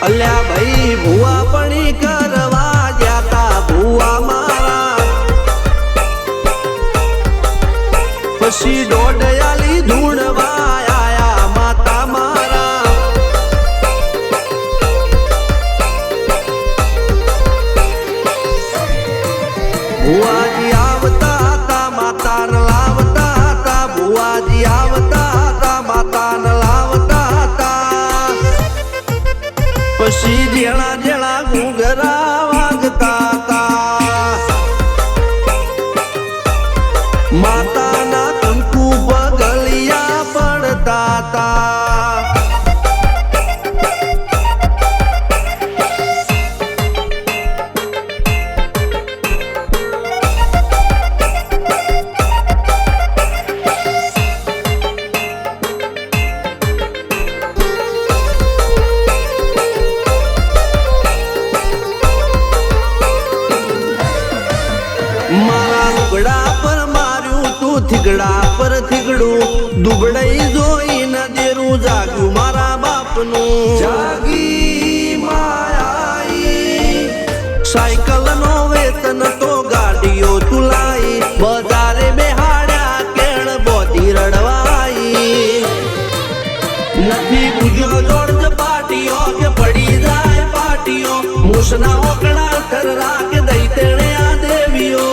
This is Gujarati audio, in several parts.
અલ્યા ભાઈ ભુવા પણી કરવા જાતા ભુવા મારા પછી દોડયાલી ધૂણવા આયા માતા મારા ભુવાજી આવતા હતા માતાને લાવતા હતા ભુવાજી આવતા હતા માતાને લાવતા હતા પછી જેણા જેણા ઘૂંઘરા વાગતા હતા માતાના કંકુ પગલિયા પડતા હતા મારા લુગડા પર માર્યું તું થીગડા પર થીગડું દુબડાઈ જોઈને દેરું જાગ્યું મારા બાપનું જાગી માયાઈ સાયકલ નો વેતન તો ગાડીઓ તુલાઈ બજારે બેહાડ્યા કેળ બોધી રડવાઈ નથી પૂજ્યો જોડ પાટીઓ કે પડી જાય પાટીઓ મૂસના ઓકડા થરરા કે દઈ તેણે આ દેવીઓ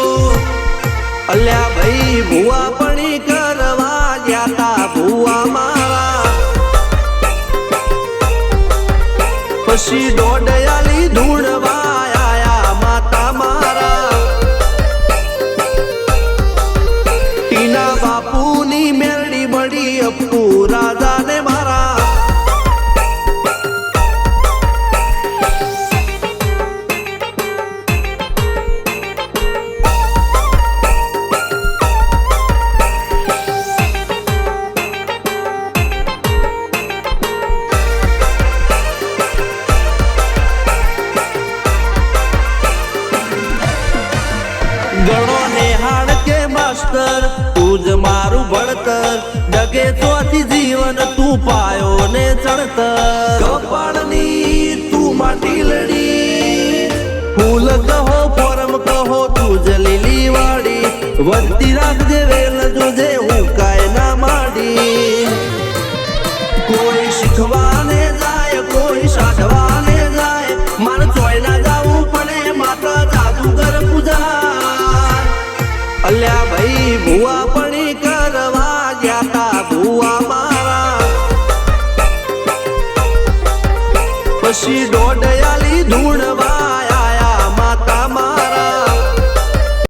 અલ્યા ભાઈ ભુવા પણી કરવા જાતા ભુવા મારા પછી દોડયાલી ધૂણવા આયા માતા મારા ટીના બાપુની મેરડી મળી અપ્પુ રાજાને મારા ગણો નેહાળ કે માસ્ટર તું જ મારું ભણતર ડગે ચોથી જીવન તું પાયો ને ચણતર કપાળની તું માટીલડી ફૂલ કહો ફોરમ કહો તું જ લીલી વાડી વધતી રાખજે વેલ જોજે હું કાય ના માડી કોઈ શીખવાને જાય કોઈ સાધવાને જાય માર ચોય ના જાવું પડે માતા જાદુગર પૂજા અલ્યા ભાઈ ભુવા પણી કરવા જાતા ભુવા મારા પછી